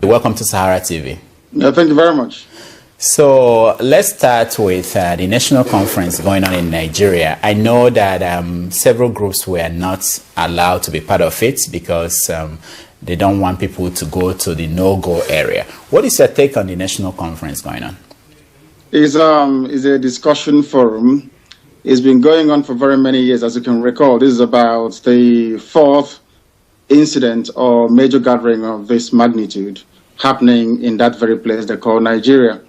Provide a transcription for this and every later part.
Welcome to Sahara TV. Yeah, thank you very much. So let's start with the national conference going on in Nigeria. I know that several groups were not allowed to be part of it because they don't want people to go to the no-go area. What is your take on the national conference going on? It's a discussion forum. It's been going on for very many years, as you can recall. This is about the fourth incident or major gathering of this magnitude happening in that very place they call Nigeria.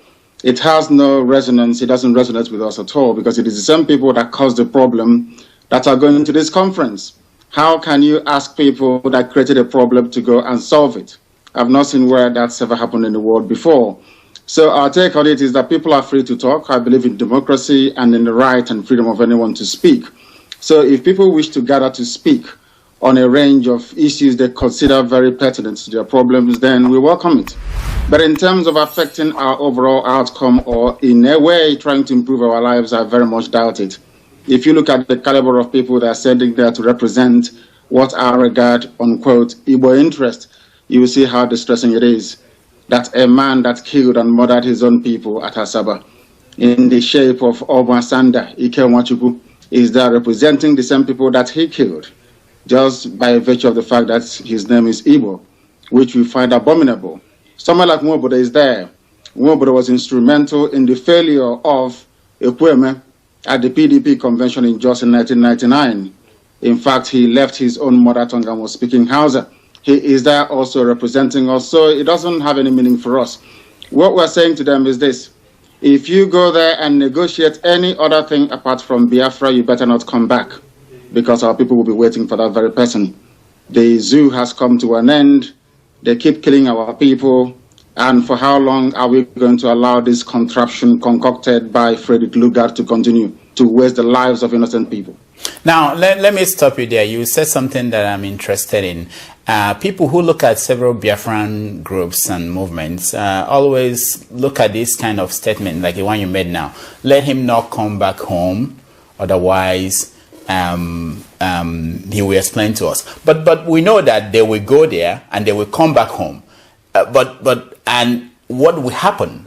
It has no resonance. It doesn't resonate with us at all because it is the same people that caused the problem that are going to this conference. How can you ask people that created a problem to go and solve it? I've not seen where that's ever happened in the world before. So our take on it is that people are free to talk. I believe in democracy and in the right and freedom of anyone to speak. So if people wish to gather to speak on a range of issues they consider very pertinent to their problems, then we welcome it. But in terms of affecting our overall outcome or in a way trying to improve our lives, I very much doubt it. If you look at the caliber of people that are sending there to represent what I regard, unquote, Igbo interest, you will see how distressing it is that a man that killed and murdered his own people at Asaba in the shape of Obasanda Ike Nwachukwu is there representing the same people that he killed, just by virtue of the fact that his name is Igbo, which we find abominable. Someone like Nwobodo is there. Nwobodo was instrumental in the failure of Ekweme at the PDP convention in Jos in 1999. In fact, he left his own mother tongue and was speaking Hausa. He is there also representing us, so it doesn't have any meaning for us. What we're saying to them is this: if you go there and negotiate any other thing apart from Biafra, you better not come back, because our people will be waiting for that very person. The zoo has come to an end. They keep killing our people. And for how long are we going to allow this contraption concocted by Frederick Lugard to continue to waste the lives of innocent people? Now, let me stop you there. You said something that I'm interested in. People who look at several Biafran groups and movements always look at this kind of statement, like the one you made now. Let him not come back home, otherwise he will explain to us. But we know that they will go there and they will come back home. And what will happen?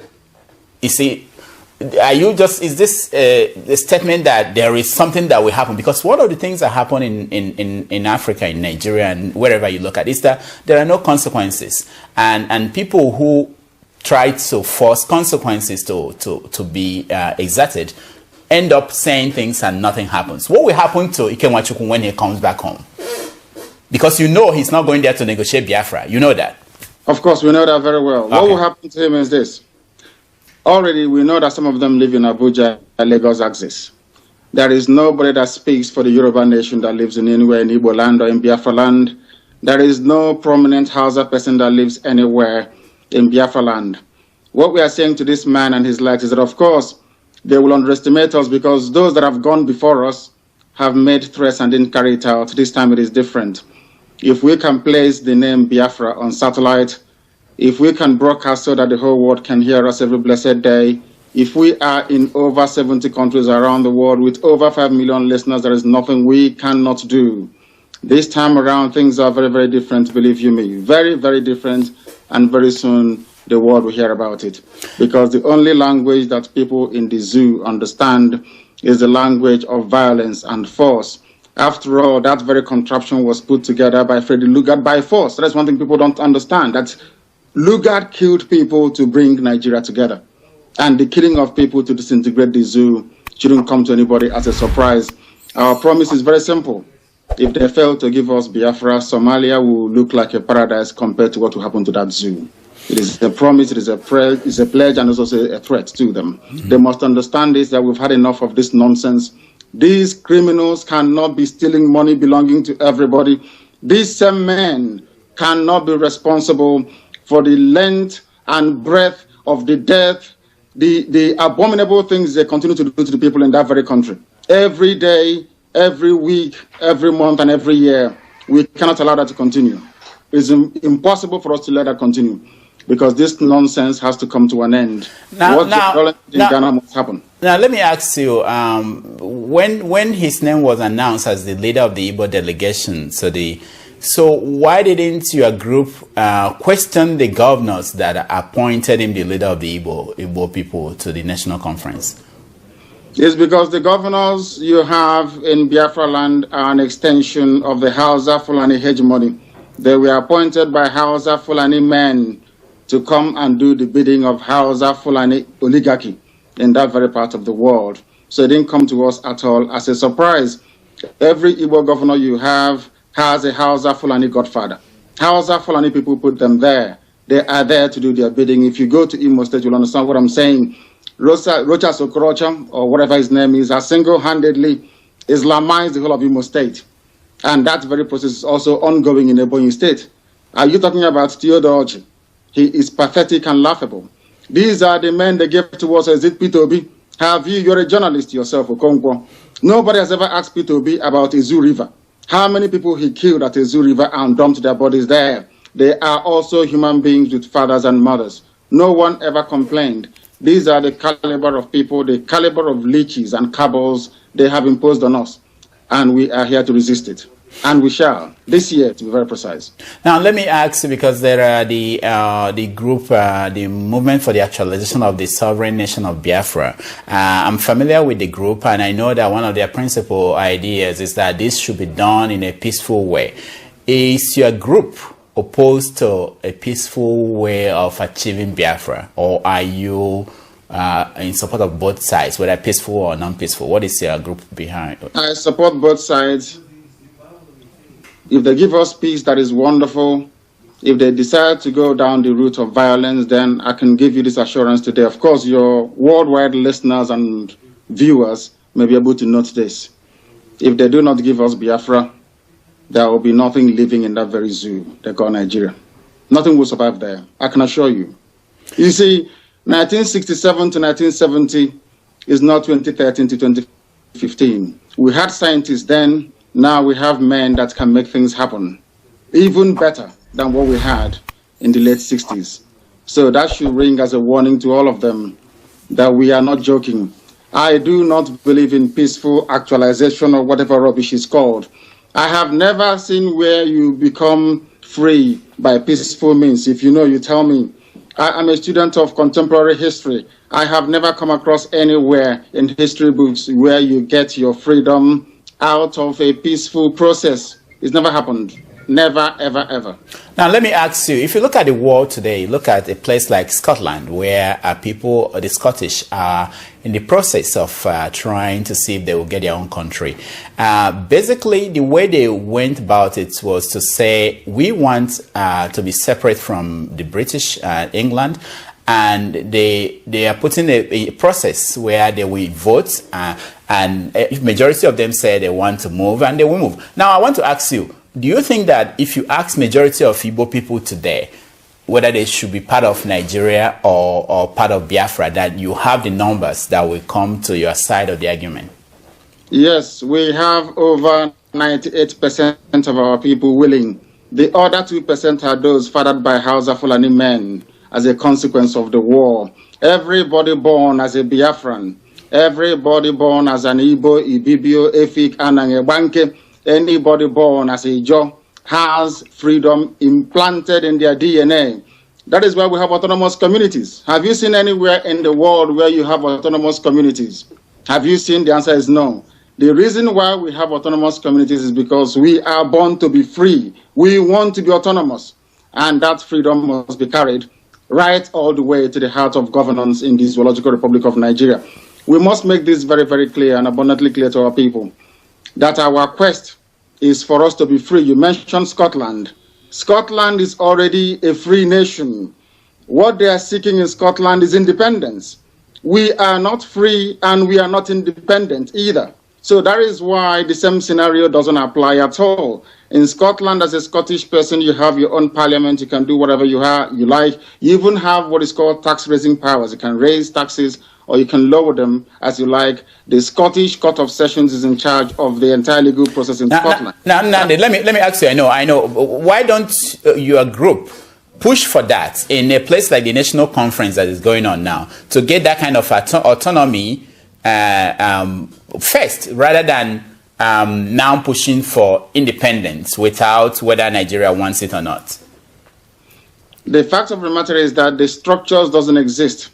You see, is this a statement that there is something that will happen? Because one of the things that happen in Africa, in Nigeria, and wherever you look at, is that there are no consequences. And people who try to force consequences to be exerted end up saying things and nothing happens. What will happen to Ike Nwachukwu when he comes back home? Because you know he's not going there to negotiate Biafra. You know that. Of course, we know that very well. Okay. What will happen to him is this. Already, we know that some of them live in Abuja and Lagos axis. There is nobody that speaks for the Yoruba nation that lives in anywhere in Igbo land or in Biafra land. There is no prominent Hausa person that lives anywhere in Biafra land. What we are saying to this man and his likes is that, of course, they will underestimate us because those that have gone before us have made threats and didn't carry it out. This time it is different. If we can place the name Biafra on satellite, if we can broadcast so that the whole world can hear us every blessed day, if we are in over 70 countries around the world with over 5 million listeners, there is nothing we cannot do. This time around, things are very, very different, believe you me. Very, very different, and very soon the world will hear about it. Because the only language that people in the zoo understand is the language of violence and force. After all, that very contraption was put together by Frederick Lugard by force. That's one thing people don't understand, that Lugard killed people to bring Nigeria together. And the killing of people to disintegrate the zoo shouldn't come to anybody as a surprise. Our promise is very simple. If they fail to give us Biafra, Somalia will look like a paradise compared to what will happen to that zoo. It is a promise, it is a pledge, and it's also a threat to them. Mm-hmm. They must understand this, that we've had enough of this nonsense. These criminals cannot be stealing money belonging to everybody. These same men cannot be responsible for the length and breadth of the death, the abominable things they continue to do to the people in that very country. Every day, every week, every month, and every year, we cannot allow that to continue. It's impossible for us to let that continue, because this nonsense has to come to an end. What in Ghana must happen. Now, let me ask you, when his name was announced as the leader of the Igbo delegation, so the So why didn't your group question the governors that appointed him the leader of the Igbo people to the national conference? It's because the governors you have in Biafra land are an extension of the Hausa Fulani hegemony. They were appointed by Hausa Fulani men to come and do the bidding of Hausa Fulani oligarchy in that very part of the world. So it didn't come to us at all as a surprise. Every Igbo governor you have has a Hausa Fulani godfather. Hausa Fulani people put them there. They are there to do their bidding. If you go to Imo State, you'll understand what I'm saying. Rochas Okorocha, or whatever his name is, has single-handedly Islamized the whole of Imo State. And that very process is also ongoing in Ebonyi State. Are you talking about Theodore Oji? He is pathetic and laughable. These are the men they gave to us as it P2B. You're a journalist yourself, Okonkwo. Nobody has ever asked P2B about Izu River. How many people he killed at Izu River and dumped their bodies there? They are also human beings with fathers and mothers. No one ever complained. These are the caliber of people, the caliber of leeches and cabals they have imposed on us. And we are here to resist it. And we shall, this year, to be very precise. Now, let me ask, because there are the group, the Movement for the Actualization of the Sovereign Nation of Biafra. I'm familiar with the group, and I know that one of their principal ideas is that this should be done in a peaceful way. Is your group opposed to a peaceful way of achieving Biafra, or are you in support of both sides, whether peaceful or non-peaceful? What is your group behind? I support both sides. If they give us peace, that is wonderful. If they decide to go down the route of violence, then I can give you this assurance today. Of course, your worldwide listeners and viewers may be able to note this. If they do not give us Biafra, there will be nothing living in that very zoo they call Nigeria. Nothing will survive there, I can assure you. You see, 1967 to 1970 is not 2013 to 2015. We had scientists then. Now we have men that can make things happen, even better than what we had in the late 60s. So that should ring as a warning to all of them that we are not joking. I do not believe in peaceful actualization or whatever rubbish is called. I have never seen where you become free by peaceful means. If you know, you tell me. I'm a student of contemporary history. I have never come across anywhere in history books where you get your freedom out of a peaceful process. It's never happened. Never, ever, ever. Now, let me ask you, if you look at the world today, look at a place like Scotland, where people, the Scottish, are in the process of trying to see if they will get their own country. Basically, the way they went about it was to say, we want to be separate from the British, England, and they are putting a process where they will vote, and if majority of them say they want to move, and they will move. Now, I want to ask you, do you think that if you ask majority of Igbo people today whether they should be part of Nigeria or part of Biafra, that you have the numbers that will come to your side of the argument? Yes, we have over 98% of our people willing. The other 2% are those fathered by Hausa Fulani men as a consequence of the war. Everybody born as a Biafran, everybody born as an Igbo, Ibibio, Efik, Anangebanke, anybody born as a Joe has freedom implanted in their DNA. That is why we have autonomous communities. Have you seen anywhere in the world where you have autonomous communities? Have you seen? The answer is no. The reason why we have autonomous communities is because we are born to be free. We want to be autonomous. And that freedom must be carried right all the way to the heart of governance in the Zoological Republic of Nigeria. We must make this very, very clear and abundantly clear to our people, that our quest is for us to be free. You mentioned Scotland. Scotland is already a free nation. What they are seeking in Scotland is independence. We are not free and we are not independent either. So that is why the same scenario doesn't apply at all. In Scotland, as a Scottish person, you have your own parliament. You can do whatever you like. You even have what is called tax-raising powers. You can raise taxes or you can lower them as you like. The Scottish Court of Sessions is in charge of the entire legal process in Scotland. Now, Nnamdi, let me ask you, I know. Why don't your group push for that in a place like the national conference that is going on now to get that kind of autonomy first, rather than now pushing for independence without whether Nigeria wants it or not? The fact of the matter is that the structures doesn't exist.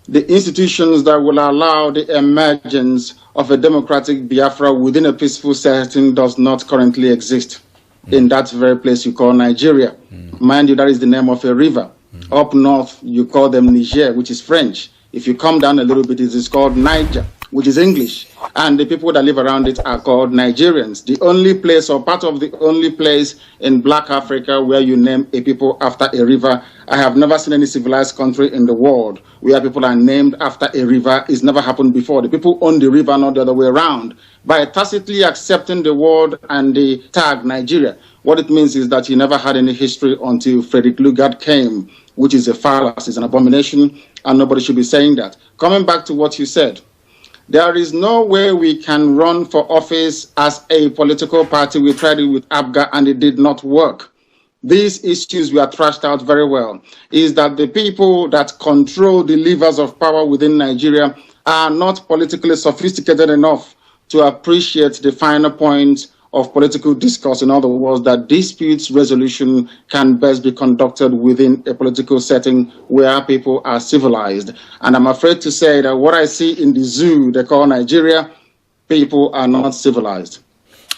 The institutions that will allow the emergence of a democratic Biafra within a peaceful setting does not currently exist in that very place you call Nigeria. Mind you, that is the name of a river. Up north, you call them Niger, which is French. If you come down a little bit, it is called Niger, which is English. And the people that live around it are called Nigerians. The only place, or part of the only place in Black Africa where you name a people after a river. I have never seen any civilized country in the world where people are named after a river. It's never happened before. The people own the river, not the other way around. By tacitly accepting the word and the tag Nigeria, what it means is that you never had any history until Frederick Lugard came, which is a fallacy, it's an abomination, and nobody should be saying that. Coming back to what you said, there is no way we can run for office as a political party. We tried it with ABGA and it did not work. These issues were thrashed out very well. Is that the people that control the levers of power within Nigeria are not politically sophisticated enough to appreciate the finer point of political discourse. In other words, that disputes resolution can best be conducted within a political setting where people are civilized. And I'm afraid to say that what I see in the zoo they call Nigeria, people are not civilized.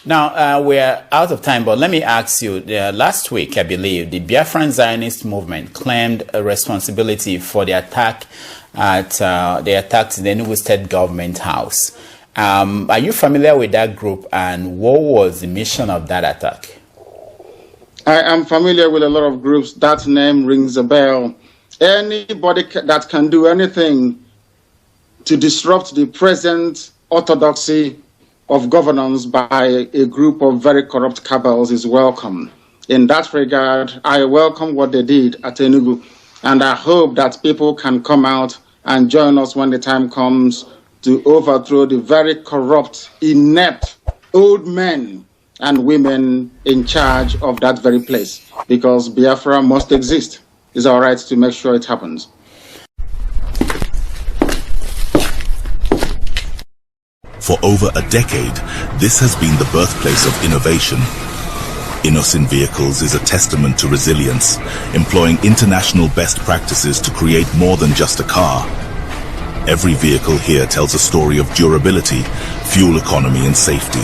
Now, we're out of time, but let me ask you, last week, I believe, the Biafran Zionist movement claimed a responsibility for the attack at the Enugu State Government House. Are you familiar with that group, and what was the mission of that attack? I am familiar with a lot of groups. That name rings a bell. Anybody that can do anything to disrupt the present orthodoxy of governance by a group of very corrupt cabals is welcome. In that regard, I welcome what they did at Enugu, and I hope that people can come out and join us when the time comes to overthrow the very corrupt, inept old men and women in charge of that very place, because Biafra must exist. It's our right to make sure it happens. For over a decade, this has been the birthplace of innovation. Innoson Vehicles is a testament to resilience, employing international best practices to create more than just a car. Every vehicle here tells a story of durability, fuel economy and safety.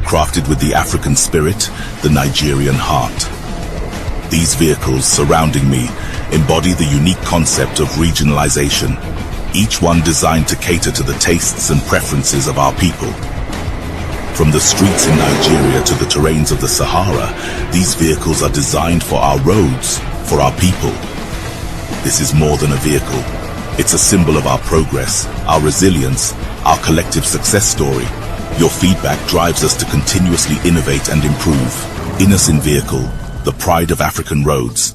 Crafted with the African spirit, the Nigerian heart. These vehicles surrounding me embody the unique concept of regionalization, each one designed to cater to the tastes and preferences of our people. From the streets in Nigeria to the terrains of the Sahara, these vehicles are designed for our roads, for our people. This is more than a vehicle. It's a symbol of our progress, our resilience, our collective success story. Your feedback drives us to continuously innovate and improve. Innoson Vehicle, the pride of African roads.